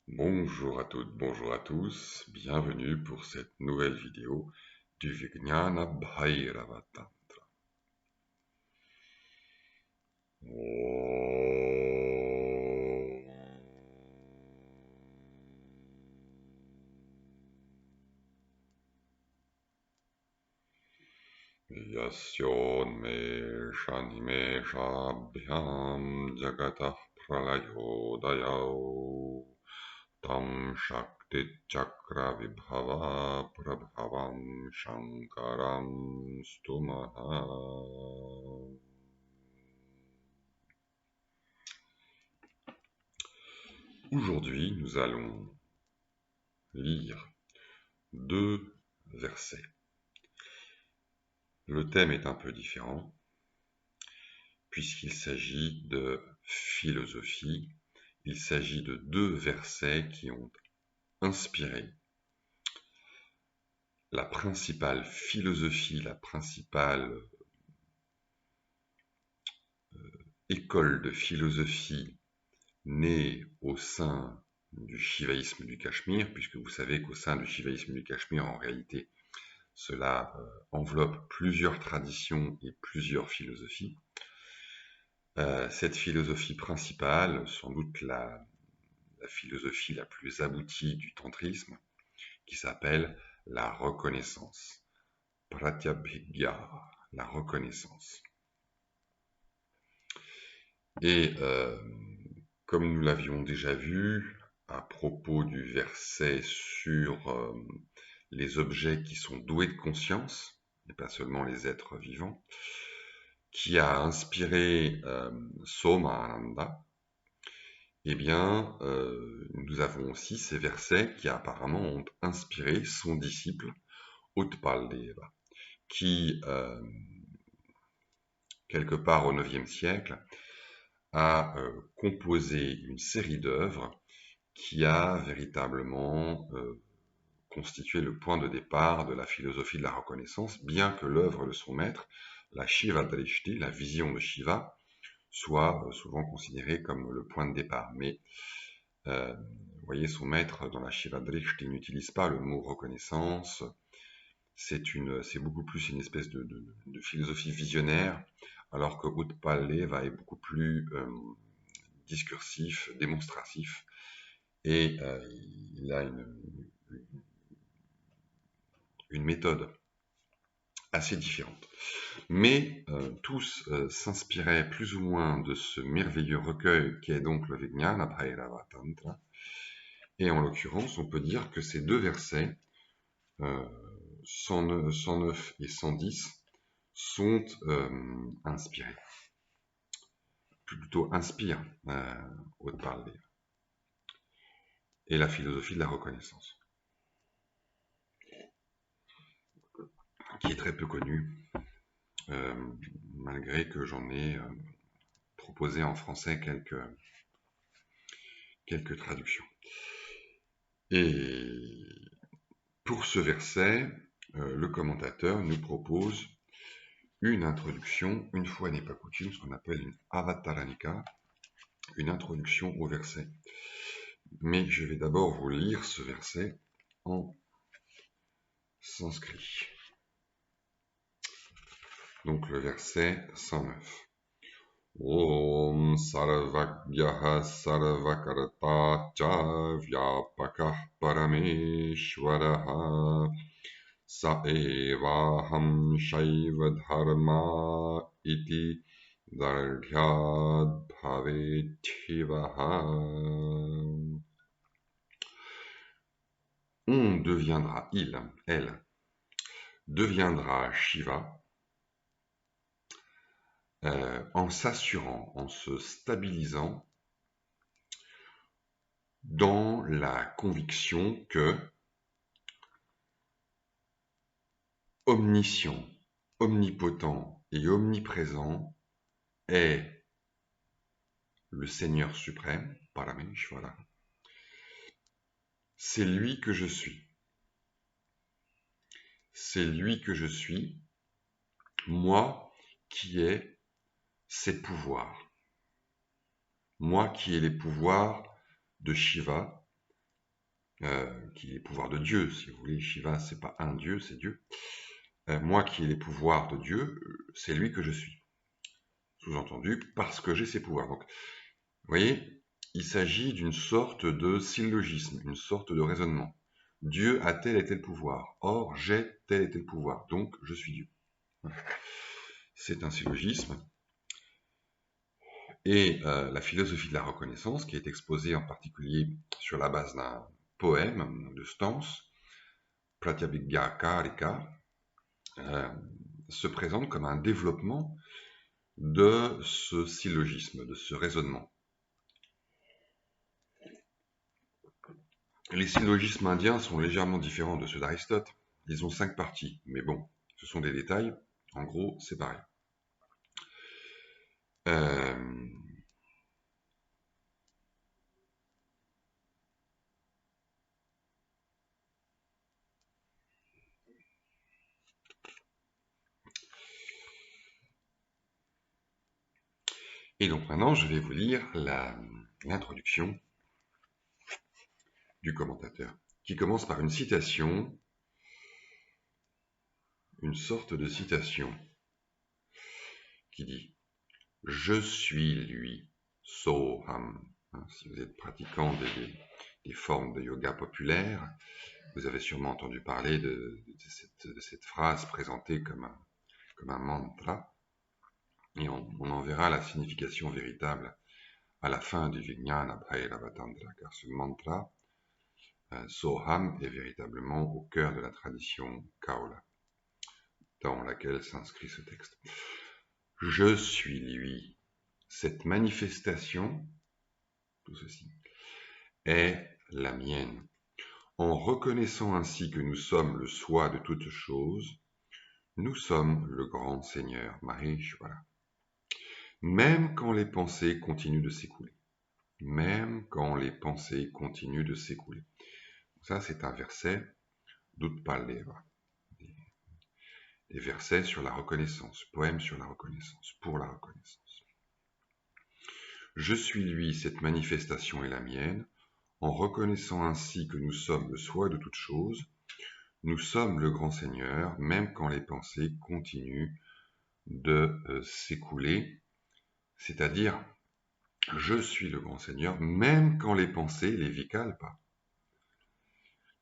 Bonjour à toutes, bonjour à tous, bienvenue pour cette nouvelle vidéo du Vijnana Bhairava Tantra. Yasyonmeshanimeshabhyam jagatah pralayodayau tam shakti chakra vibhava prabhavam shankaram stumaha. Aujourd'hui, nous allons lire deux versets. Le thème est un peu différent, puisqu'il s'agit de philosophie. Il s'agit de deux versets qui ont inspiré la principale philosophie, la principale école de philosophie née au sein du shivaïsme du Cachemire, puisque vous savez qu'au sein du shivaïsme du Cachemire, en réalité, cela enveloppe plusieurs traditions et plusieurs philosophies. Cette philosophie principale, sans doute la philosophie la plus aboutie du tantrisme, qui s'appelle la reconnaissance. Pratyabhigya, la reconnaissance. Et comme nous l'avions déjà vu à propos du verset sur les objets qui sont doués de conscience, et pas seulement les êtres vivants, qui a inspiré Somananda, eh bien, nous avons aussi ces versets qui apparemment ont inspiré son disciple, Utpal-Deva, qui, quelque part au IXe siècle, a composé une série d'œuvres qui a véritablement constitué le point de départ de la philosophie de la reconnaissance, bien que l'œuvre de son maître, la Shiva Drishti, la vision de Shiva, soit souvent considérée comme le point de départ. Mais vous voyez, son maître dans la Shiva Drishti n'utilise pas le mot reconnaissance. C'est beaucoup plus une espèce de philosophie visionnaire, alors que Utpal-Deva est beaucoup plus discursif, démonstratif, et il a une méthode assez différente. Mais tous s'inspiraient plus ou moins de ce merveilleux recueil qui est donc le Vijnana Bhairava Tantra, et en l'occurrence, on peut dire que ces deux versets, 109 et 110, sont inspirés. Plutôt inspirent Utpal-Deva et la philosophie de la reconnaissance, qui est très peu connue, malgré que j'en ai proposé en français quelques traductions. Et pour ce verset, le commentateur nous propose une introduction, une fois n'est pas coutume, ce qu'on appelle une avataranika, une introduction au verset. Mais je vais d'abord vous lire ce verset en sanskrit. Donc le verset 109. Om sarvagyaha sarvakarta cha vyapakah parameshwaraha sa evaham shaiva dharma iti dardhyad bhavethivaha. On deviendra, elle, deviendra Shiva en s'assurant, en se stabilisant dans la conviction que omniscient, omnipotent et omniprésent est le Seigneur suprême, Parameshvara. C'est lui que je suis. C'est lui que je suis, moi qui ai ses pouvoirs. Moi qui ai les pouvoirs de Shiva, qui est les pouvoirs de Dieu, si vous voulez. Shiva, c'est pas un Dieu, c'est Dieu. Moi qui ai les pouvoirs de Dieu, c'est lui que je suis. Sous-entendu, parce que j'ai ces pouvoirs. Donc, vous voyez, il s'agit d'une sorte de syllogisme, une sorte de raisonnement. Dieu a tel et tel pouvoir. Or, j'ai tel et tel pouvoir. Donc, je suis Dieu. C'est un syllogisme. Et la philosophie de la reconnaissance, qui est exposée en particulier sur la base d'un poème de Stans, Pratyabhijna-karika, se présente comme un développement de ce syllogisme, de ce raisonnement. Les syllogismes indiens sont légèrement différents de ceux d'Aristote. Ils ont 5 parties, mais bon, ce sont des détails. En gros, c'est pareil. Et donc maintenant, je vais vous lire l'introduction du commentateur, qui commence par une citation, une sorte de citation, qui dit « Je suis lui, Soham ». Si vous êtes pratiquant des formes de yoga populaires, vous avez sûrement entendu parler de cette phrase présentée comme un mantra, et on en verra la signification véritable à la fin du Vijnana Bhairava Tantra, car ce mantra, Soham, est véritablement au cœur de la tradition Kaula, dans laquelle s'inscrit ce texte. Je suis lui. Cette manifestation, tout ceci, est la mienne. En reconnaissant ainsi que nous sommes le soi de toutes choses, nous sommes le grand Seigneur, Maheshwara. Même quand les pensées continuent de s'écouler. Même quand les pensées continuent de s'écouler. Ça, c'est un verset d'Utpaleva. Des versets sur la reconnaissance, poème sur la reconnaissance, pour la reconnaissance. Je suis lui, cette manifestation est la mienne. En reconnaissant ainsi que nous sommes le soi de toutes choses, nous sommes le grand Seigneur, même quand les pensées continuent de s'écouler, c'est-à-dire je suis le grand Seigneur, même quand les pensées, les vikalpas,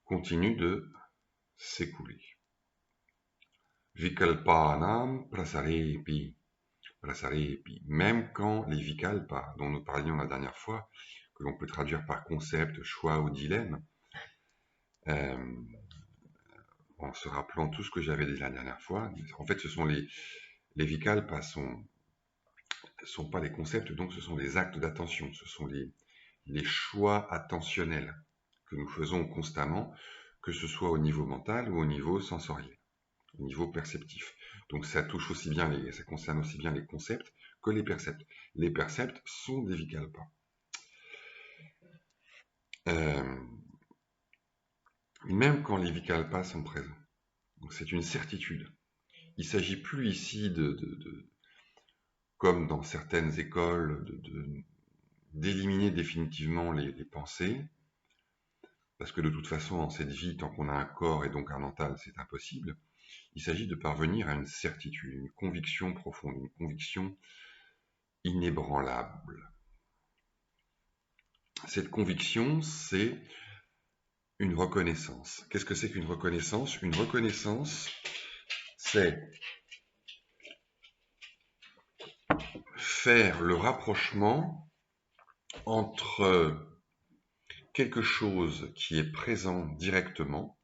continuent de s'écouler. Vikalpanam prasarepi, même quand les vikalpas, dont nous parlions la dernière fois, que l'on peut traduire par concept, choix ou dilemme, en se rappelant tout ce que j'avais dit la dernière fois, en fait ce sont les vikalpas sont pas les concepts, donc ce sont les actes d'attention, ce sont les choix attentionnels que nous faisons constamment, que ce soit au niveau mental ou au niveau sensoriel, au niveau perceptif. Donc ça touche aussi bien ça concerne aussi bien les concepts que les percepts. Les percepts sont des vikalpas. Même quand les vikalpas sont présents. Donc c'est une certitude. Il ne s'agit plus ici comme dans certaines écoles, d'éliminer définitivement les pensées, parce que de toute façon, en cette vie, tant qu'on a un corps et donc un mental, c'est impossible. Il s'agit de parvenir à une certitude, une conviction profonde, une conviction inébranlable. Cette conviction, c'est une reconnaissance. Qu'est-ce que c'est qu'une reconnaissance? Une reconnaissance, c'est faire le rapprochement entre quelque chose qui est présent directement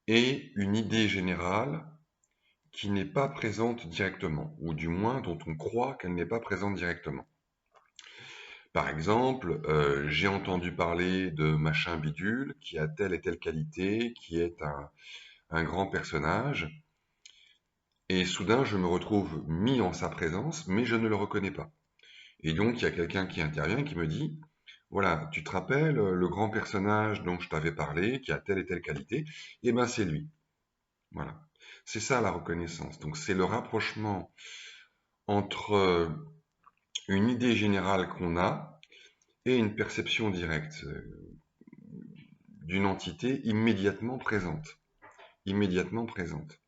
et une idée générale qui n'est pas présente directement, ou du moins dont on croit qu'elle n'est pas présente directement. Par exemple, j'ai entendu parler de machin bidule qui a telle et telle qualité, qui est un grand personnage, et soudain je me retrouve mis en sa présence, mais je ne le reconnais pas. Et donc il y a quelqu'un qui intervient et qui me dit, voilà, tu te rappelles le grand personnage dont je t'avais parlé, qui a telle et telle qualité, eh bien c'est lui. Voilà. C'est ça la reconnaissance. Donc c'est le rapprochement entre une idée générale qu'on a et une perception directe. d'une entité immédiatement présente. Immédiatement présente.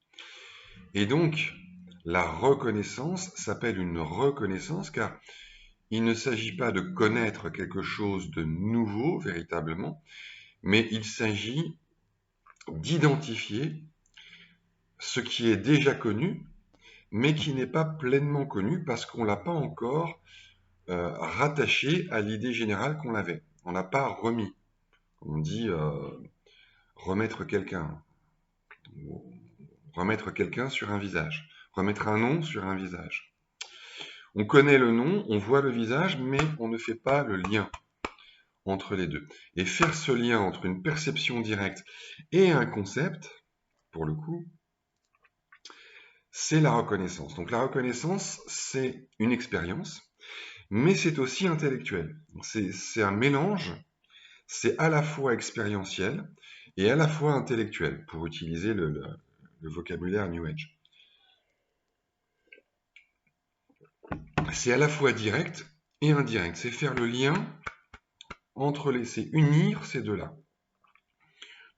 Et donc, la reconnaissance s'appelle une reconnaissance car il ne s'agit pas de connaître quelque chose de nouveau véritablement, mais il s'agit d'identifier ce qui est déjà connu, mais qui n'est pas pleinement connu parce qu'on ne l'a pas encore rattaché à l'idée générale qu'on avait. On n'a pas remis. On dit remettre quelqu'un sur un visage, remettre un nom sur un visage. On connaît le nom, on voit le visage, mais on ne fait pas le lien entre les deux. Et faire ce lien entre une perception directe et un concept, pour le coup, c'est la reconnaissance. Donc la reconnaissance, c'est une expérience, mais c'est aussi intellectuel. C'est un mélange, c'est à la fois expérientiel et à la fois intellectuel, pour utiliser le vocabulaire New Age. C'est à la fois direct et indirect, c'est faire le lien entre les... c'est unir ces deux-là.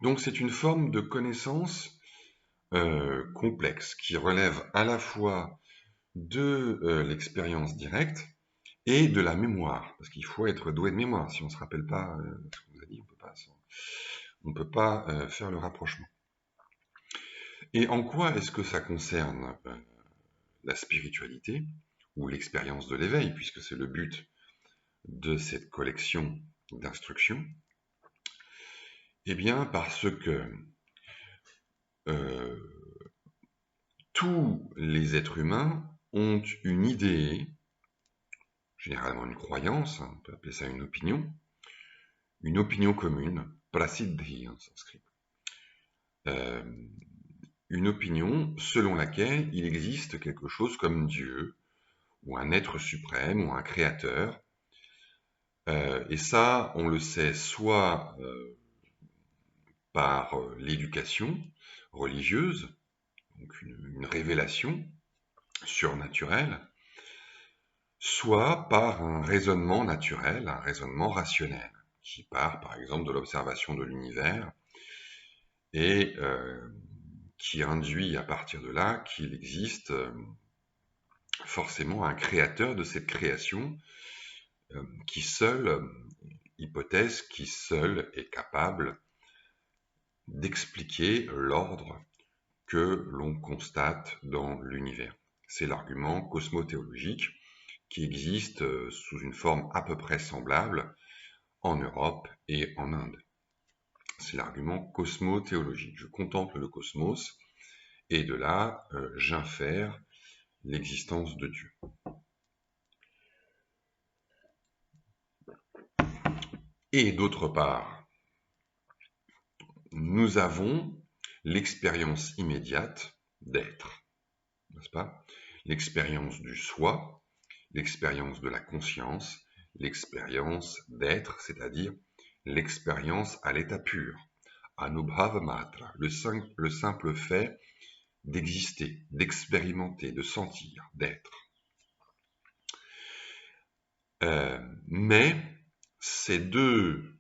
Donc c'est une forme de connaissance complexe qui relève à la fois de l'expérience directe et de la mémoire, parce qu'il faut être doué de mémoire. Si on ne se rappelle pas ce qu'on vous a dit, on ne peut pas faire le rapprochement. Et en quoi est-ce que ça concerne la spiritualité ou l'expérience de l'éveil, puisque c'est le but de cette collection d'instructions? Eh bien, parce que tous les êtres humains ont une idée, généralement une croyance, on peut appeler ça une opinion commune, prasiddhi en sanskrit. Une opinion selon laquelle il existe quelque chose comme Dieu, ou un être suprême, ou un créateur. Et ça, on le sait soit par l'éducation religieuse, donc une révélation surnaturelle, soit par un raisonnement naturel, un raisonnement rationnel, qui part par exemple de l'observation de l'univers et qui induit à partir de là qu'il existe forcément un créateur de cette création qui seul, hypothèse qui seul est capable d'expliquer l'ordre que l'on constate dans l'univers. C'est l'argument cosmothéologique qui existe sous une forme à peu près semblable en Europe et en Inde. C'est l'argument cosmothéologique. Je contemple le cosmos et de là, j'infère l'existence de Dieu. Et d'autre part, nous avons l'expérience immédiate d'être, n'est-ce pas? L'expérience du soi, l'expérience de la conscience, l'expérience d'être, c'est-à-dire l'expérience à l'état pur, anubhava matra, le simple fait d'exister, d'expérimenter, de sentir, d'être. Mais ces deux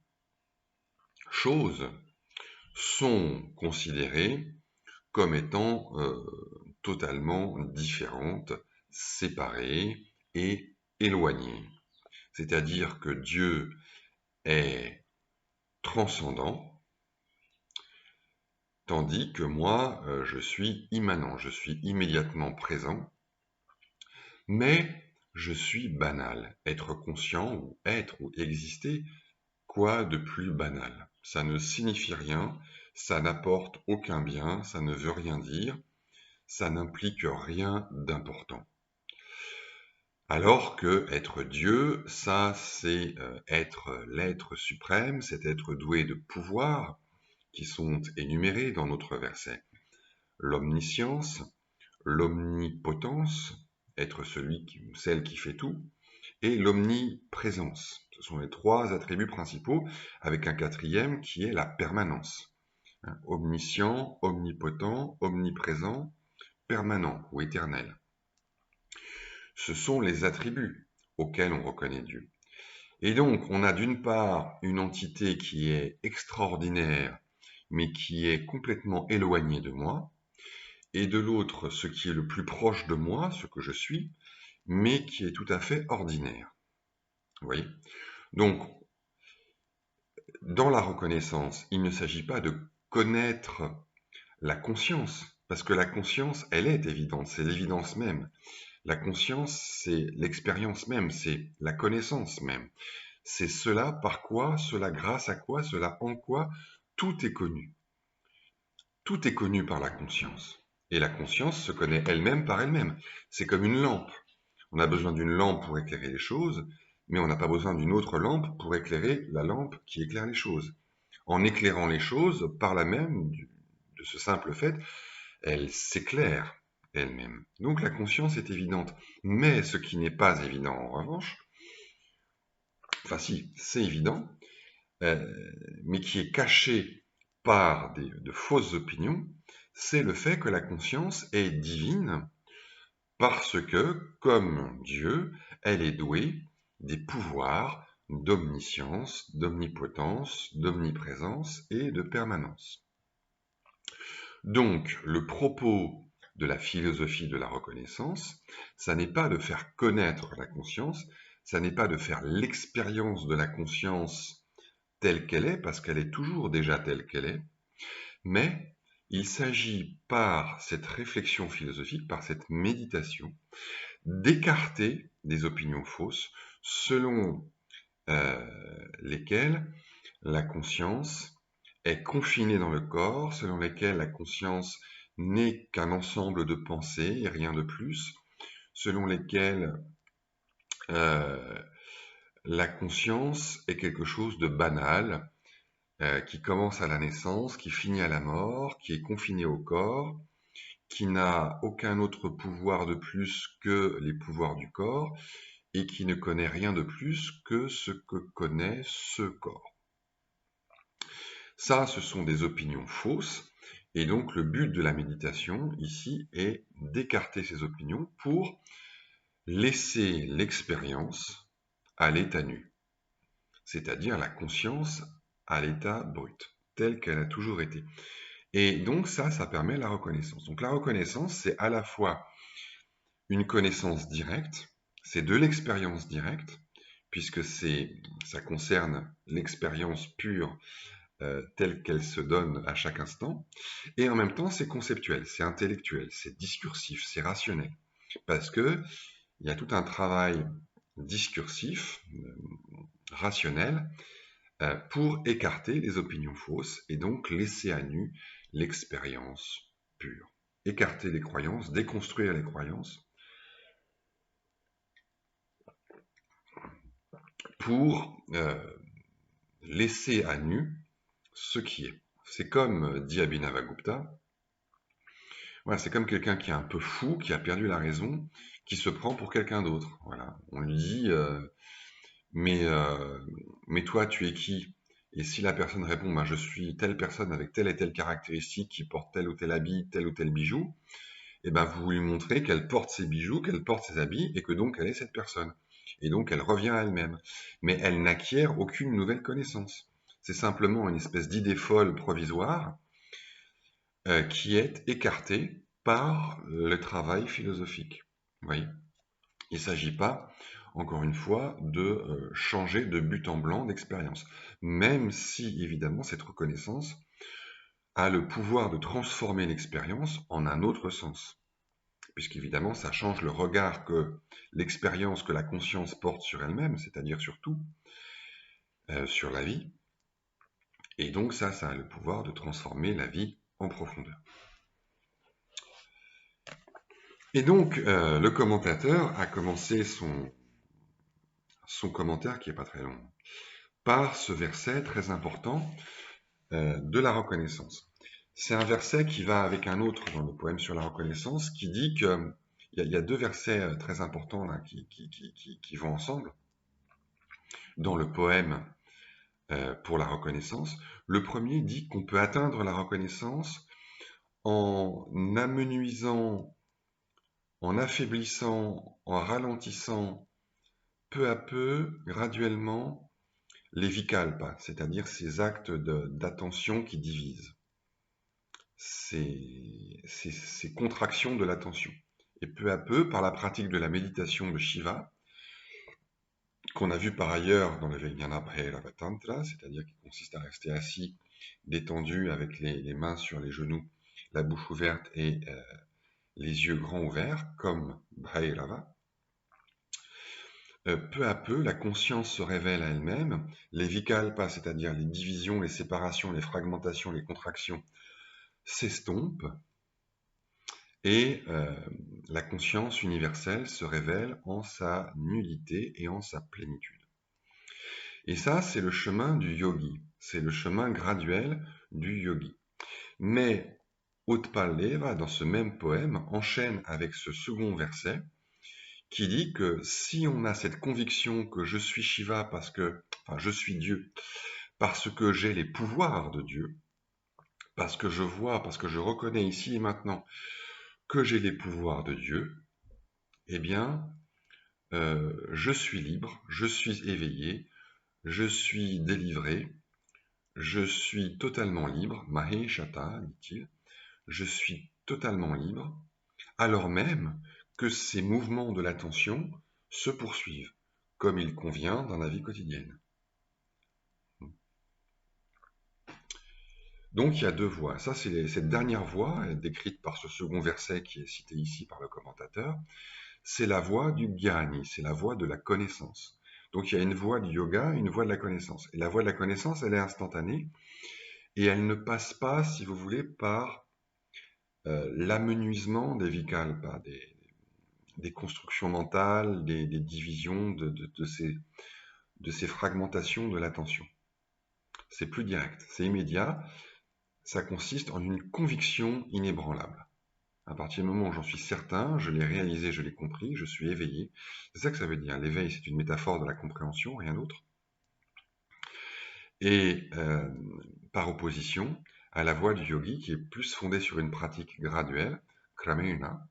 choses sont considérées comme étant totalement différentes, séparées et éloignées. C'est-à-dire que Dieu est transcendant, tandis que moi, je suis immanent, je suis immédiatement présent, mais je suis banal. Être conscient ou être ou exister, quoi de plus banal? Ça ne signifie rien, ça n'apporte aucun bien, ça ne veut rien dire, ça n'implique rien d'important. Alors que être Dieu, ça c'est être l'être suprême, c'est être doué de pouvoirs qui sont énumérés dans notre verset. L'omniscience, l'omnipotence, être celui ou celle qui fait tout, et l'omniprésence. Ce sont les trois attributs principaux, avec un quatrième qui est la permanence. Omniscient, omnipotent, omniprésent, permanent ou éternel. Ce sont les attributs auxquels on reconnaît Dieu. Et donc, on a d'une part une entité qui est extraordinaire, mais qui est complètement éloignée de moi, et de l'autre, ce qui est le plus proche de moi, ce que je suis, mais qui est tout à fait ordinaire. Vous voyez? Donc, dans la reconnaissance, il ne s'agit pas de connaître la conscience, parce que la conscience, elle est évidente, c'est l'évidence même. La conscience, c'est l'expérience même, c'est la connaissance même. C'est cela par quoi, cela grâce à quoi, cela en quoi, tout est connu. Tout est connu par la conscience. Et la conscience se connaît elle-même par elle-même. C'est comme une lampe. On a besoin d'une lampe pour éclairer les choses, mais on n'a pas besoin d'une autre lampe pour éclairer la lampe qui éclaire les choses. En éclairant les choses, par là même, de ce simple fait, elle s'éclaire elle-même. Donc la conscience est évidente. Mais ce qui n'est pas évident en revanche, enfin si, c'est évident, euh, mais qui est caché par de fausses opinions, c'est le fait que la conscience est divine parce que, comme Dieu, elle est douée des pouvoirs d'omniscience, d'omnipotence, d'omniprésence et de permanence. Donc, le propos de la philosophie de la reconnaissance, ça n'est pas de faire connaître la conscience, ça n'est pas de faire l'expérience de la conscience telle qu'elle est, parce qu'elle est toujours déjà telle qu'elle est, mais il s'agit par cette réflexion philosophique, par cette méditation, d'écarter des opinions fausses selon lesquelles la conscience est confinée dans le corps, selon lesquelles la conscience n'est qu'un ensemble de pensées et rien de plus, selon lesquelles la conscience est quelque chose de banal, qui commence à la naissance, qui finit à la mort, qui est confiné au corps, qui n'a aucun autre pouvoir de plus que les pouvoirs du corps, et qui ne connaît rien de plus que ce que connaît ce corps. Ça, ce sont des opinions fausses, et donc le but de la méditation ici est d'écarter ces opinions pour laisser l'expérience à l'état nu, c'est-à-dire la conscience à l'état brut, telle qu'elle a toujours été. Et donc ça permet la reconnaissance. Donc la reconnaissance, c'est à la fois une connaissance directe, c'est de l'expérience directe, puisque ça concerne l'expérience pure telle qu'elle se donne à chaque instant, et en même temps c'est conceptuel, c'est intellectuel, c'est discursif, c'est rationnel, parce que il y a tout un travail discursif, rationnel, pour écarter les opinions fausses et donc laisser à nu l'expérience pure. Écarter les croyances, déconstruire les croyances, pour laisser à nu ce qui est. C'est comme dit Abhinavagupta, voilà, c'est comme quelqu'un qui est un peu fou, qui a perdu la raison, qui se prend pour quelqu'un d'autre. Voilà. On lui dit mais, euh, mais toi, tu es qui? Et si la personne répond, ben, je suis telle personne avec telle et telle caractéristique qui porte tel ou tel habit, tel ou tel bijou, et ben vous lui montrez qu'elle porte ses bijoux, qu'elle porte ses habits, et que donc elle est cette personne. Et donc elle revient à elle-même. Mais elle n'acquiert aucune nouvelle connaissance. C'est simplement une espèce d'idée folle provisoire qui est écartée par le travail philosophique. Vous voyez? Il ne s'agit pas, encore une fois, de changer de but en blanc d'expérience. Même si, évidemment, cette reconnaissance a le pouvoir de transformer l'expérience en un autre sens. Puisqu'évidemment, ça change le regard que l'expérience que la conscience porte sur elle-même, c'est-à-dire sur tout, sur la vie. Et donc ça a le pouvoir de transformer la vie en profondeur. Et donc, le commentateur a commencé son commentaire, qui n'est pas très long, par ce verset très important de la reconnaissance. C'est un verset qui va avec un autre dans le poème sur la reconnaissance, qui dit que il y a deux versets très importants là, qui vont ensemble dans le poème pour la reconnaissance. Le premier dit qu'on peut atteindre la reconnaissance en amenuisant, en affaiblissant, en ralentissant peu à peu, graduellement, les vikalpas, c'est-à-dire ces actes d'attention qui divisent, ces contractions de l'attention. Et peu à peu, par la pratique de la méditation de Shiva, qu'on a vu par ailleurs dans le Vijnana Bhairava Tantra, c'est-à-dire qui consiste à rester assis, détendu, avec les mains sur les genoux, la bouche ouverte et les yeux grands ouverts, comme Bhairava. Peu à peu, la conscience se révèle à elle-même, les vikalpas, c'est-à-dire les divisions, les séparations, les fragmentations, les contractions, s'estompent, et la conscience universelle se révèle en sa nullité et en sa plénitude. Et ça, c'est le chemin du yogi, c'est le chemin graduel du yogi. Mais Utpal Deva, dans ce même poème, enchaîne avec ce second verset qui dit que si on a cette conviction que je suis Shiva je suis Dieu, parce que j'ai les pouvoirs de Dieu, parce que je vois, parce que je reconnais ici et maintenant que j'ai les pouvoirs de Dieu, eh bien, je suis libre, je suis éveillé, je suis délivré, je suis totalement libre, Maheshata, dit-il, je suis totalement libre, alors même que ces mouvements de l'attention se poursuivent, comme il convient dans la vie quotidienne. Donc il y a deux voies. Ça, c'est cette dernière voie, décrite par ce second verset qui est cité ici par le commentateur, c'est la voie du Gyani, c'est la voie de la connaissance. Donc il y a une voie du yoga, une voie de la connaissance. Et la voie de la connaissance, elle est instantanée, et elle ne passe pas, si vous voulez, par l'amenuisement des vikalpas, des constructions mentales, des divisions de ces fragmentations de l'attention. C'est plus direct, c'est immédiat, ça consiste en une conviction inébranlable. À partir du moment où j'en suis certain, je l'ai réalisé, je l'ai compris, je suis éveillé. C'est ça que ça veut dire. L'éveil, c'est une métaphore de la compréhension, rien d'autre. Et par opposition à la voie du yogi qui est plus fondée sur une pratique graduelle, kramena,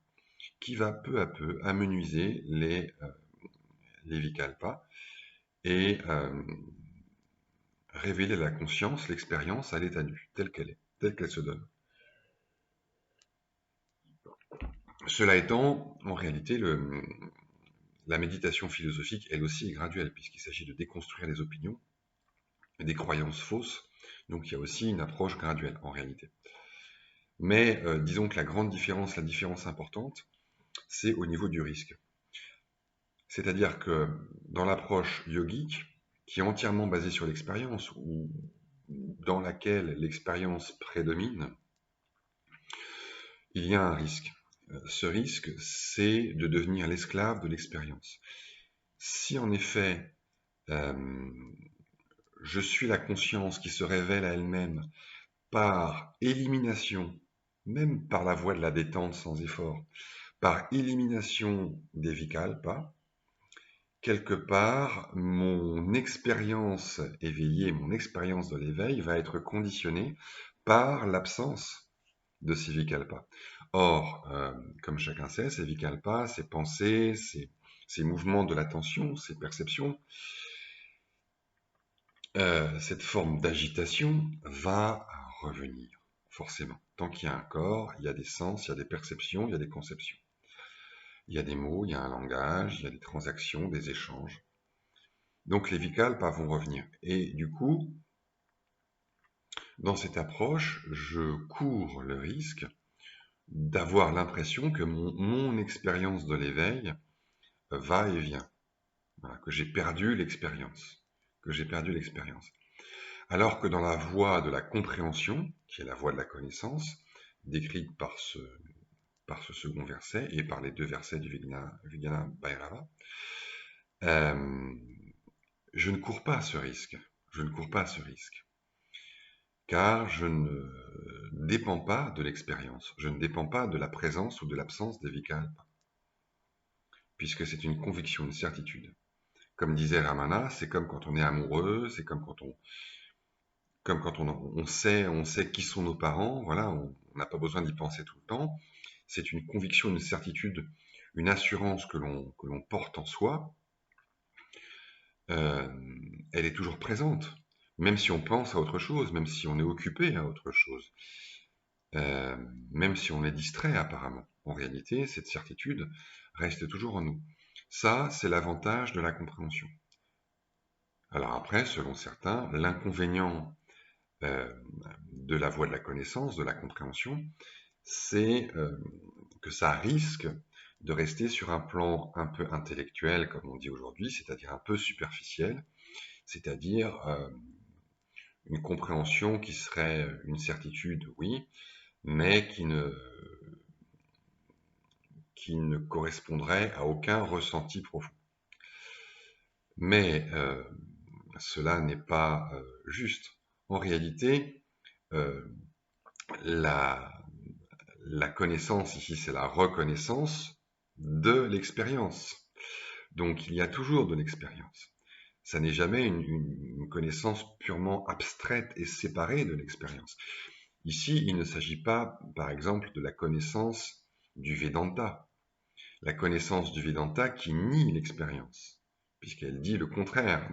qui va peu à peu amenuiser les vikalpas et révéler la conscience, l'expérience à l'état nu, telle qu'elle se donne. Cela étant, en réalité, la méditation philosophique, elle aussi, est graduelle, puisqu'il s'agit de déconstruire les opinions et des croyances fausses. Donc il y a aussi une approche graduelle, en réalité. Mais disons que la différence importante, c'est au niveau du risque. C'est-à-dire que dans l'approche yogique, qui est entièrement basée sur l'expérience, ou dans laquelle l'expérience prédomine, il y a un risque. Ce risque, c'est de devenir l'esclave de l'expérience. Si en effet, je suis la conscience qui se révèle à elle-même par élimination, même par la voie de la détente sans effort, par élimination des vikalpas, quelque part, mon expérience éveillée, mon expérience de l'éveil va être conditionnée par l'absence de ces vikalpas. Or, comme chacun sait, ces vikalpas, ces pensées, ces mouvements de l'attention, ces perceptions, cette forme d'agitation va revenir, forcément. Tant qu'il y a un corps, il y a des sens, il y a des perceptions, il y a des conceptions. Il y a des mots, il y a un langage, il y a des transactions, des échanges. Donc les vikalpas vont revenir. Et du coup, dans cette approche, je cours le risque d'avoir l'impression que mon expérience de l'éveil va et vient. Voilà, que j'ai perdu l'expérience. Alors que dans la voie de la compréhension, qui est la voie de la connaissance, décrite par ce second verset et par les deux versets du Vijnana Bhairava, je ne cours pas ce risque. Car je ne dépends pas de l'expérience. Je ne dépends pas de la présence ou de l'absence des vikalpas. Puisque c'est une conviction, une certitude. Comme disait Ramana, c'est comme quand on est amoureux, c'est comme quand on sait qui sont nos parents, voilà, on n'a pas besoin d'y penser tout le temps. C'est une conviction, une certitude, une assurance que l'on porte en soi, euh, elle est toujours présente, même si on pense à autre chose, même si on est occupé à autre chose, euh, même si on est distrait apparemment. En réalité, cette certitude reste toujours en nous. Ça, c'est l'avantage de la compréhension. Alors après, selon certains, l'inconvénient euh, de la voie de la connaissance, de la compréhension, c'est que ça risque de rester sur un plan un peu intellectuel, comme on dit aujourd'hui, c'est-à-dire un peu superficiel, c'est-à-dire une compréhension qui serait une certitude, oui, mais qui ne correspondrait à aucun ressenti profond. Mais cela n'est pas juste. En réalité, euh, la, la connaissance ici, c'est la reconnaissance de l'expérience. Donc il y a toujours de l'expérience. Ça n'est jamais une connaissance purement abstraite et séparée de l'expérience. Ici, il ne s'agit pas, par exemple, de la connaissance du Vedanta. La connaissance du Vedanta qui nie l'expérience, puisqu'elle dit le contraire.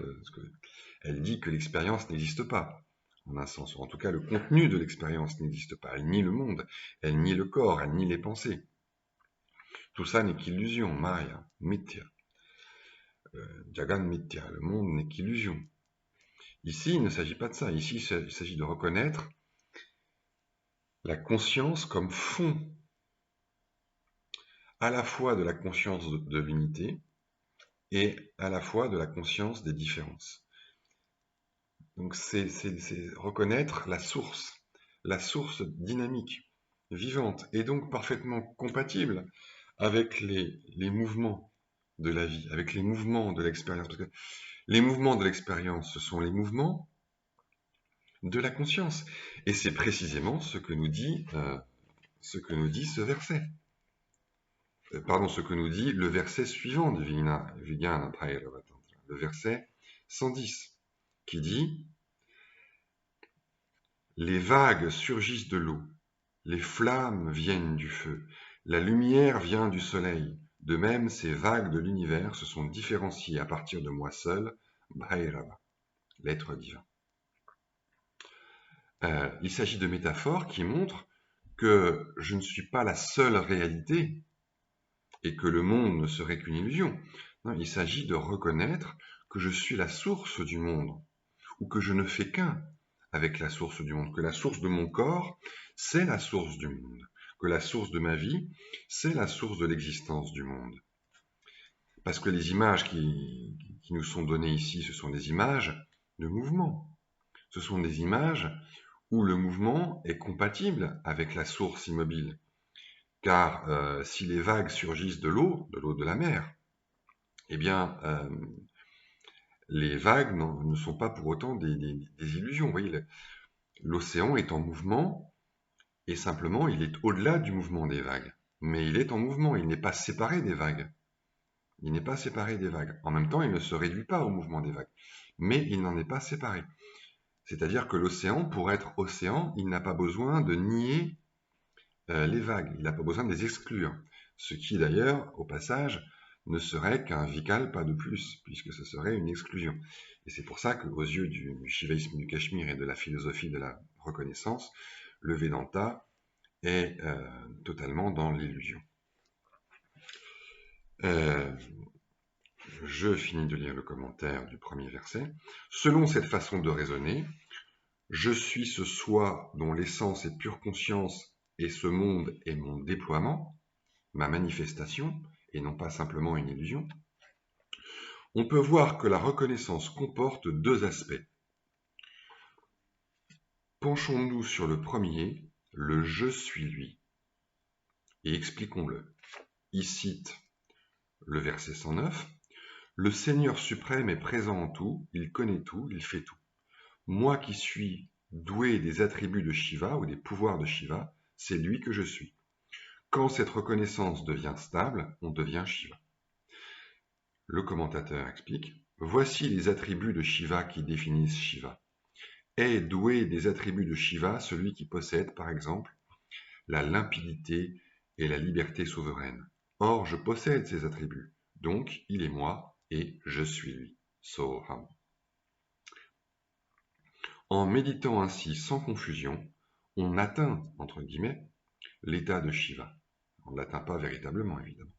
Elle dit que l'expérience n'existe pas, en un sens, ou en tout cas le contenu de l'expérience n'existe pas. Elle nie le monde, elle nie le corps, elle nie les pensées. Tout ça n'est qu'illusion, Maya, Mithya. Jagan Mithya, le monde n'est qu'illusion. Ici, il ne s'agit pas de ça. Ici, il s'agit de reconnaître la conscience comme fond à la fois de la conscience de l'unité et à la fois de la conscience des différences. Donc c'est reconnaître la source dynamique, vivante, et donc parfaitement compatible avec les mouvements de la vie, avec les mouvements de l'expérience. Parce que les mouvements de l'expérience, ce sont les mouvements de la conscience. Et c'est précisément ce que nous dit ce verset. Pardon, ce que nous dit le verset suivant du Vijnana Bhairava Tantra, le verset 110, qui dit « Les vagues surgissent de l'eau, les flammes viennent du feu, la lumière vient du soleil. De même, ces vagues de l'univers se sont différenciées à partir de moi seul, Bhairava, l'être divin. » Il s'agit de métaphores qui montrent que je ne suis pas la seule réalité et que le monde ne serait qu'une illusion. Non, il s'agit de reconnaître que je suis la source du monde, ou que je ne fais qu'un avec la source du monde, que la source de mon corps, c'est la source du monde, que la source de ma vie, c'est la source de l'existence du monde. Parce que les images qui nous sont données ici, ce sont des images de mouvement. Ce sont des images où le mouvement est compatible avec la source immobile. Car si les vagues surgissent de l'eau de la mer, eh bien, les vagues ne sont pas pour autant des illusions. Vous voyez, l'océan est en mouvement, et simplement, il est au-delà du mouvement des vagues. Mais il est en mouvement, il n'est pas séparé des vagues. Il n'est pas séparé des vagues. En même temps, il ne se réduit pas au mouvement des vagues. Mais il n'en est pas séparé. C'est-à-dire que l'océan, pour être océan, il n'a pas besoin de nier les vagues. Il n'a pas besoin de les exclure. Ce qui, d'ailleurs, au passage, ne serait qu'un vikalpa de plus, puisque ce serait une exclusion. Et c'est pour ça qu'aux yeux du shivaïsme du Cachemire et de la philosophie de la reconnaissance, le Vedanta est totalement dans l'illusion. Je finis de lire le commentaire du premier verset. Selon cette façon de raisonner, je suis ce soi dont l'essence est pure conscience et ce monde est mon déploiement, ma manifestation, et non pas simplement une illusion. On peut voir que la reconnaissance comporte deux aspects. Penchons-nous sur le premier, le « je suis lui », et expliquons-le. Il cite le verset 109. « Le Seigneur suprême est présent en tout, il connaît tout, il fait tout. Moi qui suis doué des attributs de Shiva ou des pouvoirs de Shiva, c'est lui que je suis. Quand cette reconnaissance devient stable, on devient Shiva. » Le commentateur explique. Voici les attributs de Shiva qui définissent Shiva. Est doué des attributs de Shiva celui qui possède, par exemple, la limpidité et la liberté souveraine. Or, je possède ces attributs, donc il est moi et je suis lui. Soham. En méditant ainsi sans confusion, on atteint, entre guillemets, l'état de Shiva. On ne l'atteint pas véritablement, évidemment.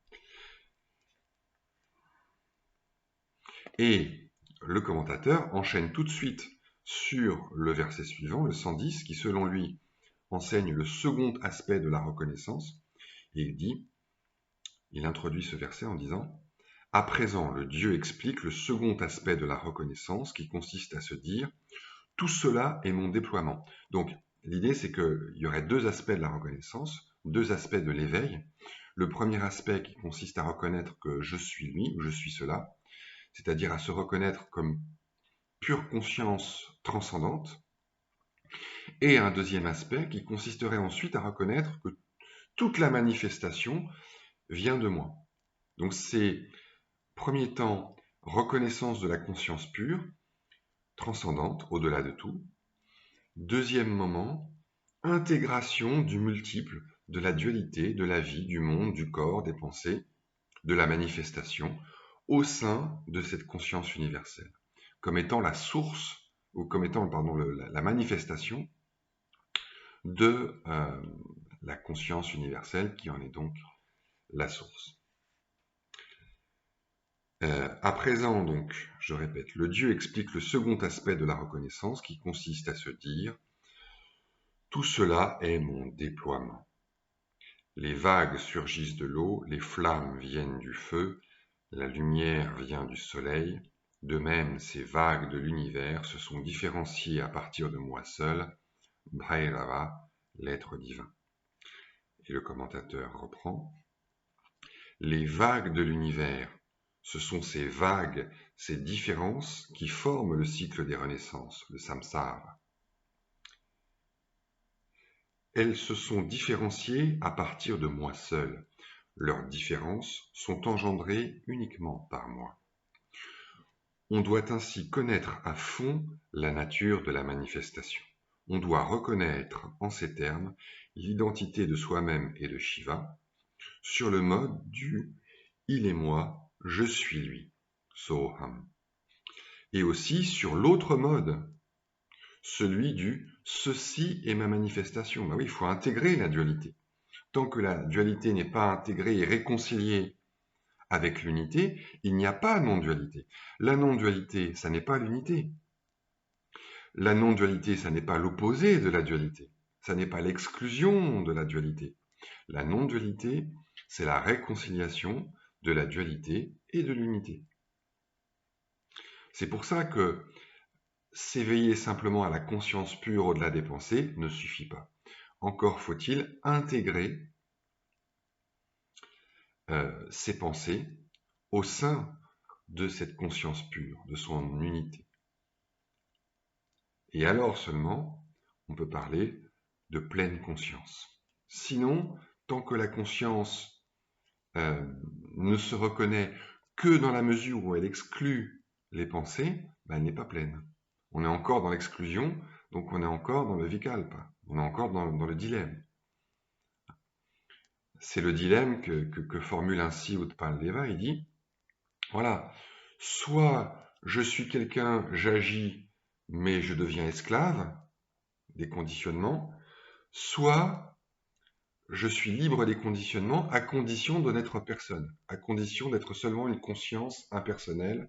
Et le commentateur enchaîne tout de suite sur le verset suivant, le 110, qui selon lui enseigne le second aspect de la reconnaissance, et il introduit ce verset en disant « À présent, le Dieu explique le second aspect de la reconnaissance qui consiste à se dire « Tout cela est mon déploiement ». Donc, l'idée, c'est qu'il y aurait deux aspects de la reconnaissance, deux aspects de l'éveil. Le premier aspect qui consiste à reconnaître que je suis lui ou je suis cela, c'est-à-dire à se reconnaître comme pure conscience transcendante, et un deuxième aspect qui consisterait ensuite à reconnaître que toute la manifestation vient de moi. Donc c'est, premier temps, reconnaissance de la conscience pure, transcendante, au-delà de tout. Deuxième moment, intégration du multiple, de la dualité, de la vie, du monde, du corps, des pensées, de la manifestation, au sein de cette conscience universelle, comme étant la source, ou comme étant, la manifestation de la conscience universelle qui en est donc la source. À présent, donc, je répète, le Dieu explique le second aspect de la reconnaissance qui consiste à se dire « Tout cela est mon déploiement. Les vagues surgissent de l'eau, les flammes viennent du feu, la lumière vient du soleil. De même, ces vagues de l'univers se sont différenciées à partir de moi seul, Bhairava, l'être divin. » Et le commentateur reprend « Les vagues de l'univers, ce sont ces vagues, ces différences qui forment le cycle des renaissances, le samsara. Elles se sont différenciées à partir de moi seul. Leurs différences sont engendrées uniquement par moi. On doit ainsi connaître à fond la nature de la manifestation. On doit reconnaître en ces termes l'identité de soi-même et de Shiva sur le mode du « il est moi, je suis lui », Soham. Et aussi sur l'autre mode, celui du « ceci est ma manifestation ». Ben oui, il faut intégrer la dualité. Tant que la dualité n'est pas intégrée et réconciliée avec l'unité, il n'y a pas non-dualité. La non-dualité, ça n'est pas l'unité. La non-dualité, ça n'est pas l'opposé de la dualité. Ça n'est pas l'exclusion de la dualité. La non-dualité, c'est la réconciliation de la dualité et de l'unité. C'est pour ça que s'éveiller simplement à la conscience pure au-delà des pensées ne suffit pas. Encore faut-il intégrer ces pensées au sein de cette conscience pure, de son unité. Et alors seulement, on peut parler de pleine conscience. Sinon, tant que la conscience ne se reconnaît que dans la mesure où elle exclut les pensées, ben, elle n'est pas pleine. On est encore dans l'exclusion, donc on est encore dans le vikalpa, on est encore dans le dilemme. C'est le dilemme que formule ainsi Utpal-Deva, il dit, voilà, soit je suis quelqu'un, j'agis, mais je deviens esclave des conditionnements, soit je suis libre des conditionnements à condition de n'être personne, à condition d'être seulement une conscience impersonnelle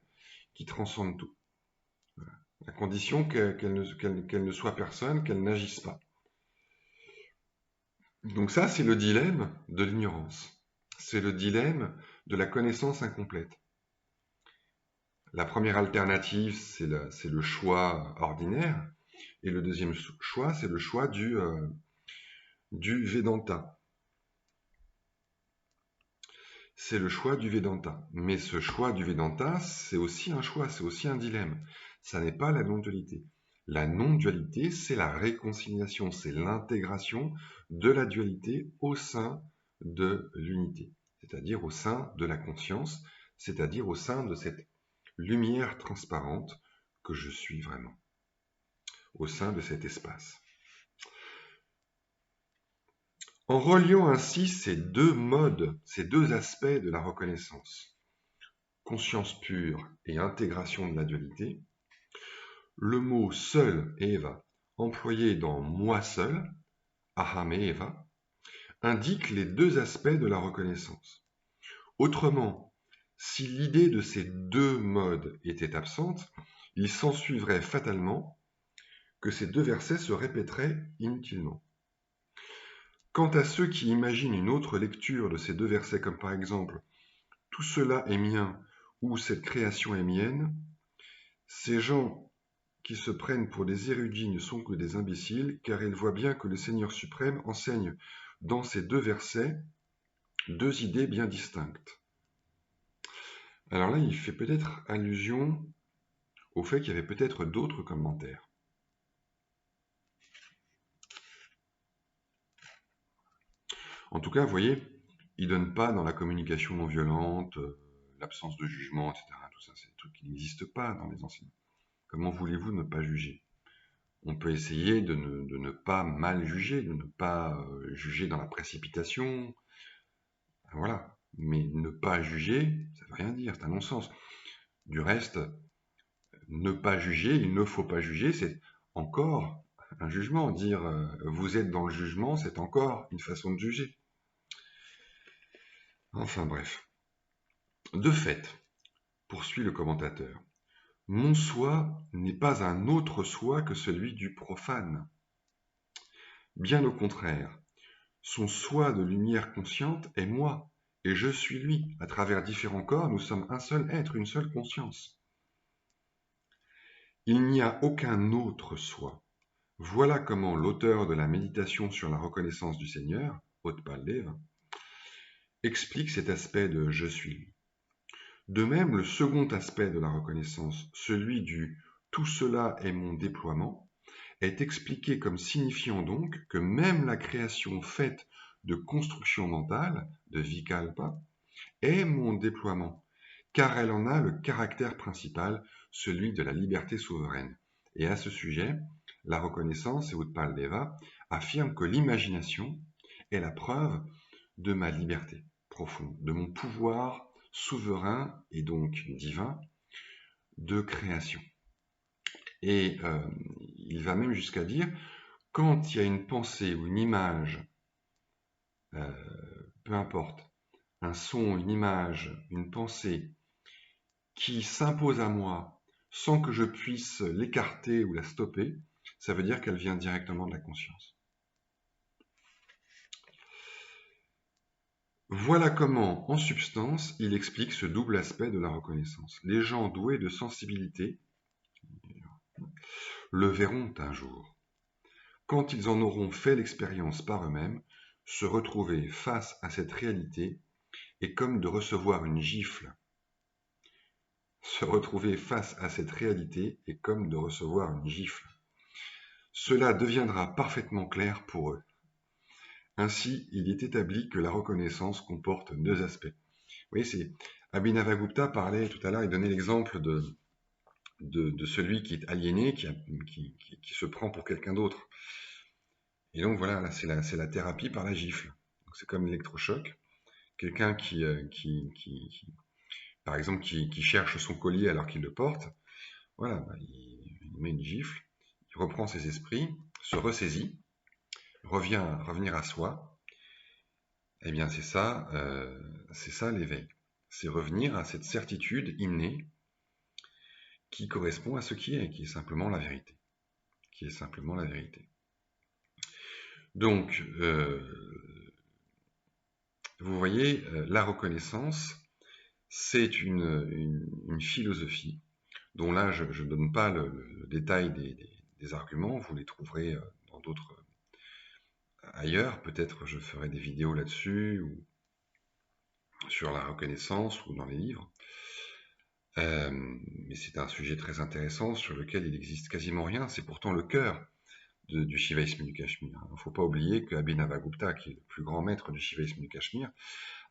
qui transcende tout. À condition qu'elle ne soit personne, qu'elle n'agisse pas. Donc ça, c'est le dilemme de l'ignorance. C'est le dilemme de la connaissance incomplète. La première alternative, c'est le choix ordinaire, et le deuxième choix, c'est le choix du Vedanta. C'est le choix du Vedanta. Mais ce choix du Vedanta, c'est aussi un choix, c'est aussi un dilemme. Ça n'est pas la non-dualité. La non-dualité, c'est la réconciliation, c'est l'intégration de la dualité au sein de l'unité, c'est-à-dire au sein de la conscience, c'est-à-dire au sein de cette lumière transparente que je suis vraiment, au sein de cet espace. En reliant ainsi ces deux modes, ces deux aspects de la reconnaissance, conscience pure et intégration de la dualité, le mot seul Eva, employé dans moi seul, aham Eva, indique les deux aspects de la reconnaissance. Autrement, si l'idée de ces deux modes était absente, il s'ensuivrait fatalement que ces deux versets se répéteraient inutilement. Quant à ceux qui imaginent une autre lecture de ces deux versets, comme par exemple « tout cela est mien » ou « cette création est mienne », ces gens qui se prennent pour des érudits ne sont que des imbéciles, car ils voient bien que le Seigneur suprême enseigne dans ces deux versets deux idées bien distinctes. Alors là, il fait peut-être allusion au fait qu'il y avait peut-être d'autres commentaires. En tout cas, vous voyez, il ne donne pas dans la communication non violente, l'absence de jugement, etc. Tout ça, c'est des trucs qui n'existent pas dans les enseignements. Comment voulez-vous ne pas juger? On peut essayer de ne pas mal juger, de ne pas juger dans la précipitation, voilà. Mais ne pas juger, ça ne veut rien dire, c'est un non-sens. Du reste, ne pas juger, il ne faut pas juger, c'est encore un jugement. Dire vous êtes dans le jugement, c'est encore une façon de juger. Enfin bref. De fait, poursuit le commentateur, mon soi n'est pas un autre soi que celui du profane. Bien au contraire, son soi de lumière consciente est moi, et je suis lui. À travers différents corps, nous sommes un seul être, une seule conscience. Il n'y a aucun autre soi. Voilà comment l'auteur de la méditation sur la reconnaissance du Seigneur, Otpal-Deva, explique cet aspect de « je suis lui ». De même, le second aspect de la reconnaissance, celui du « tout cela est mon déploiement », est expliqué comme signifiant donc que même la création faite de construction mentale, de vikalpa, est mon déploiement, car elle en a le caractère principal, celui de la liberté souveraine. Et à ce sujet, la reconnaissance et Utpal-Deva affirme que l'imagination est la preuve de ma liberté profonde, de mon pouvoir souverain et donc divin de création. Et il va même jusqu'à dire, quand il y a une pensée ou une image, peu importe, un son, une image, une pensée qui s'impose à moi sans que je puisse l'écarter ou la stopper, ça veut dire qu'elle vient directement de la conscience. Voilà comment, en substance, il explique ce double aspect de la reconnaissance. Les gens doués de sensibilité le verront un jour. Quand ils en auront fait l'expérience par eux-mêmes, se retrouver face à cette réalité est comme de recevoir une gifle. Se retrouver face à cette réalité est comme de recevoir une gifle. Cela deviendra parfaitement clair pour eux. Ainsi, il est établi que la reconnaissance comporte deux aspects. Vous voyez, c'est Abhinavagupta parlait tout à l'heure, il donnait l'exemple de celui qui est aliéné, qui se prend pour quelqu'un d'autre. Et donc voilà, là, c'est la thérapie par la gifle. C'est comme l'électrochoc. Quelqu'un par exemple, qui cherche son collier alors qu'il le porte, voilà, il met une gifle, il reprend ses esprits, se ressaisit, revenir à soi. Eh bien, c'est ça l'éveil. C'est revenir à cette certitude innée qui correspond à ce qui est simplement la vérité. Qui est simplement la vérité. Donc, vous voyez, la reconnaissance, c'est une philosophie dont là, je ne donne pas le détail des arguments, vous les trouverez dans d'autres ailleurs. Peut-être je ferai des vidéos là-dessus, ou sur la reconnaissance, ou dans les livres. Mais c'est un sujet très intéressant sur lequel il n'existe quasiment rien. C'est pourtant le cœur du Shivaïsme du Cachemire. Il ne faut pas oublier que Abhinavagupta, qui est le plus grand maître du Shivaïsme du Cachemire,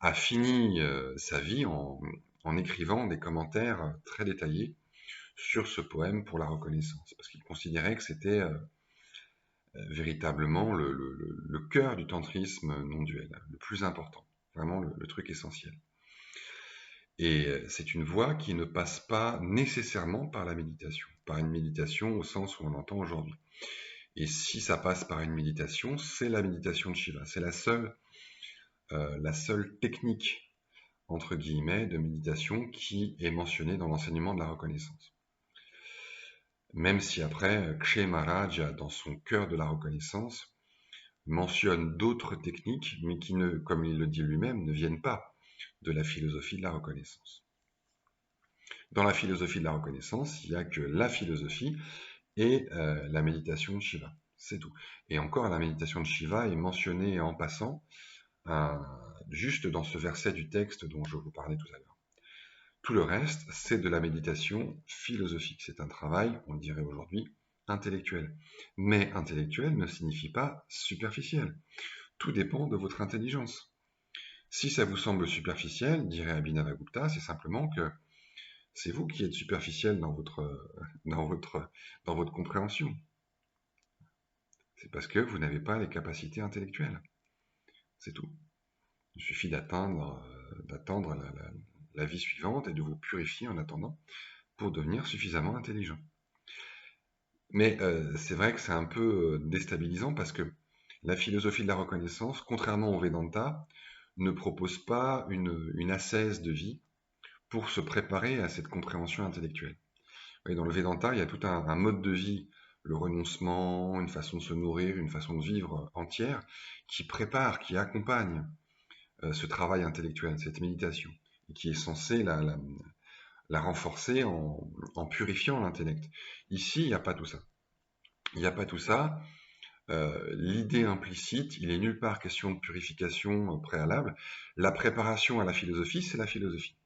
a fini sa vie en écrivant des commentaires très détaillés sur ce poème pour la reconnaissance, parce qu'il considérait que c'était véritablement le cœur du tantrisme non duel, le plus important, vraiment le truc essentiel. Et c'est une voie qui ne passe pas nécessairement par la méditation, par une méditation au sens où on l'entend aujourd'hui. Et si ça passe par une méditation, c'est la méditation de Shiva. C'est la seule technique, entre guillemets, de méditation qui est mentionnée dans l'enseignement de la reconnaissance. Même si après, Kshe Maharaj, dans son cœur de la reconnaissance, mentionne d'autres techniques, mais qui, ne, comme il le dit lui-même, ne viennent pas de la philosophie de la reconnaissance. Dans la philosophie de la reconnaissance, il n'y a que la philosophie et la méditation de Shiva. C'est tout. Et encore, la méditation de Shiva est mentionnée en passant, juste dans ce verset du texte dont je vous parlais tout à l'heure. Tout le reste, c'est de la méditation philosophique. C'est un travail, on dirait aujourd'hui, intellectuel. Mais intellectuel ne signifie pas superficiel. Tout dépend de votre intelligence. Si ça vous semble superficiel, dirait Abhinavagupta, c'est simplement que c'est vous qui êtes superficiel dans votre compréhension. C'est parce que vous n'avez pas les capacités intellectuelles. C'est tout. Il suffit d'attendre la vie suivante et de vous purifier en attendant pour devenir suffisamment intelligent. Mais c'est vrai que c'est un peu déstabilisant parce que la philosophie de la reconnaissance, contrairement au Vedanta, ne propose pas une ascèse de vie pour se préparer à cette compréhension intellectuelle. Et dans le Vedanta, il y a tout un mode de vie, le renoncement, une façon de se nourrir, une façon de vivre entière, qui prépare, qui accompagne ce travail intellectuel, cette méditation, et qui est censé la renforcer en purifiant l'intellect. Ici, il n'y a pas tout ça. Il n'y a pas tout ça. L'idée implicite, il est nulle part question de purification préalable. La préparation à la philosophie, c'est la philosophie.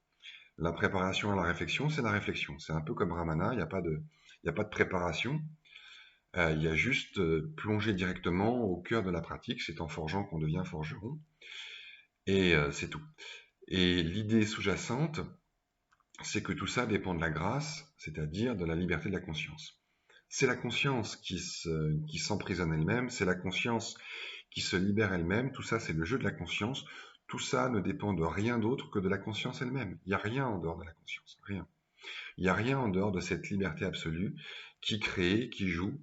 La préparation à la réflexion, c'est la réflexion. C'est un peu comme Ramana, il n'y a pas de préparation. Il y a juste plonger directement au cœur de la pratique. C'est en forgeant qu'on devient forgeron. Et c'est tout. Et l'idée sous-jacente, c'est que tout ça dépend de la grâce, c'est-à-dire de la liberté de la conscience. C'est la conscience qui s'emprisonne elle-même, c'est la conscience qui se libère elle-même, tout ça c'est le jeu de la conscience, tout ça ne dépend de rien d'autre que de la conscience elle-même. Il n'y a rien en dehors de la conscience, rien. Il n'y a rien en dehors de cette liberté absolue qui crée, qui joue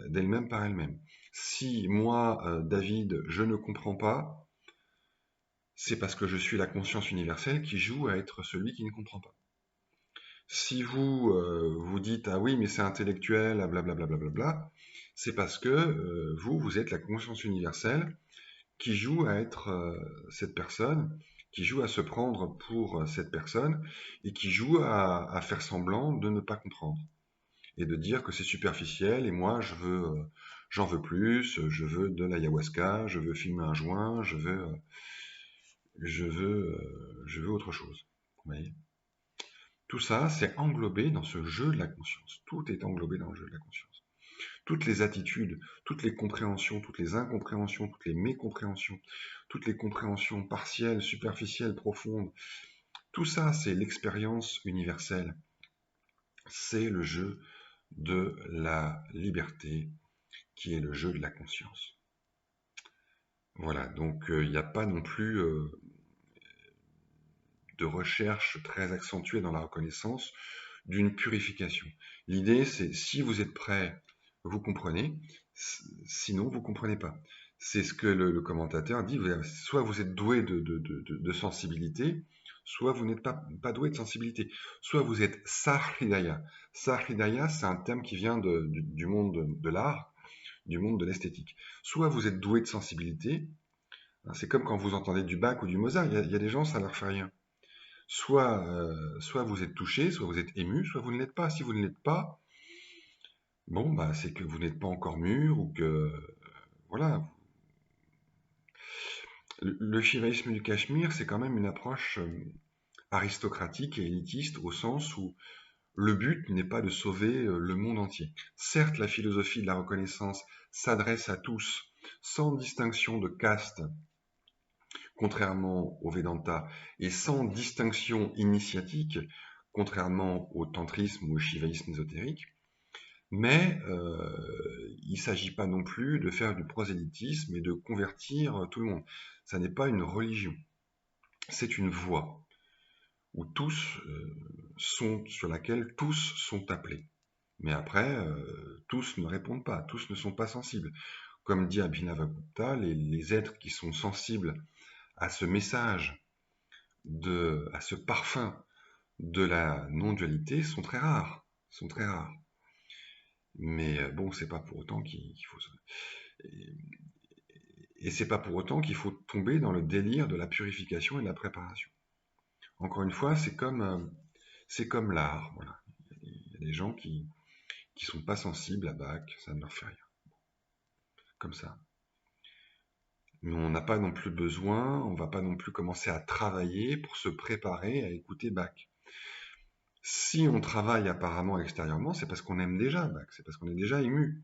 d'elle-même par elle-même. Si moi, David, je ne comprends pas, c'est parce que je suis la conscience universelle qui joue à être celui qui ne comprend pas. Si vous vous dites ah oui mais c'est intellectuel, blablabla, c'est parce que vous êtes la conscience universelle qui joue à être cette personne, qui joue à se prendre pour cette personne et qui joue à faire semblant de ne pas comprendre et de dire que c'est superficiel et moi j'en veux plus, je veux de l'ayahuasca, je veux fumer un joint, je veux autre chose. Vous voyez? Tout ça, c'est englobé dans ce jeu de la conscience. Tout est englobé dans le jeu de la conscience. Toutes les attitudes, toutes les compréhensions, toutes les incompréhensions, toutes les mécompréhensions, toutes les compréhensions partielles, superficielles, profondes, tout ça, c'est l'expérience universelle. C'est le jeu de la liberté, qui est le jeu de la conscience. Voilà, donc il n'y a pas non plus de recherche très accentuée dans la reconnaissance d'une purification. L'idée, c'est si vous êtes prêt, vous comprenez, sinon vous comprenez pas. C'est ce que le commentateur dit, soit vous êtes doué de sensibilité, soit vous n'êtes pas doué de sensibilité, soit vous êtes sahridaya. Sahridaya, c'est un terme qui vient du monde de l'art, du monde de l'esthétique. Soit vous êtes doué de sensibilité, c'est comme quand vous entendez du Bach ou du Mozart, il y a des gens, ça leur fait rien. Soit vous êtes touché, soit vous êtes ému, soit vous ne l'êtes pas. Si vous ne l'êtes pas, bon, bah, c'est que vous n'êtes pas encore mûr ou que, voilà. Le shivaïsme du Cachemire, c'est quand même une approche aristocratique et élitiste au sens où le but n'est pas de sauver le monde entier. Certes, la philosophie de la reconnaissance s'adresse à tous, sans distinction de caste, contrairement au Vedanta, et sans distinction initiatique, contrairement au tantrisme ou au shivaïsme ésotérique, mais il ne s'agit pas non plus de faire du prosélytisme et de convertir tout le monde. Ça n'est pas une religion, c'est une voie. où sur laquelle tous sont appelés. Mais après, tous ne répondent pas, tous ne sont pas sensibles. Comme dit Abhinavagupta, les êtres qui sont sensibles à ce message, à ce parfum de la non-dualité sont très rares, sont très rares. Mais bon, c'est pas pour autant qu'il faut et c'est pas pour autant qu'il faut tomber dans le délire de la purification et de la préparation. Encore une fois, c'est comme l'art, voilà. Il y a des gens qui sont pas sensibles à Bach, ça ne leur fait rien, comme ça. Mais on n'a pas non plus besoin, on va pas non plus commencer à travailler pour se préparer à écouter Bach. Si on travaille apparemment extérieurement, c'est parce qu'on aime déjà Bach, c'est parce qu'on est déjà ému.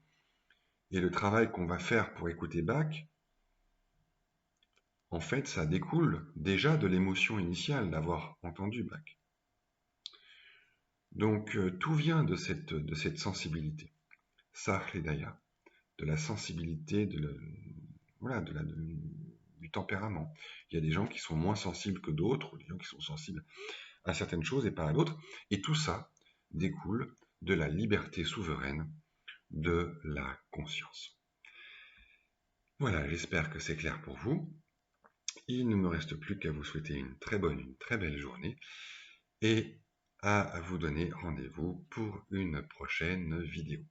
Et le travail qu'on va faire pour écouter Bach, en fait, ça découle déjà de l'émotion initiale d'avoir entendu Bach. Donc tout vient de cette sensibilité, Sahridaya, de la sensibilité, voilà, du tempérament. Il y a des gens qui sont moins sensibles que d'autres, des gens qui sont sensibles à certaines choses et pas à d'autres, et tout ça découle de la liberté souveraine de la conscience. Voilà, j'espère que c'est clair pour vous. Il ne me reste plus qu'à vous souhaiter une très bonne, une très belle journée et à vous donner rendez-vous pour une prochaine vidéo.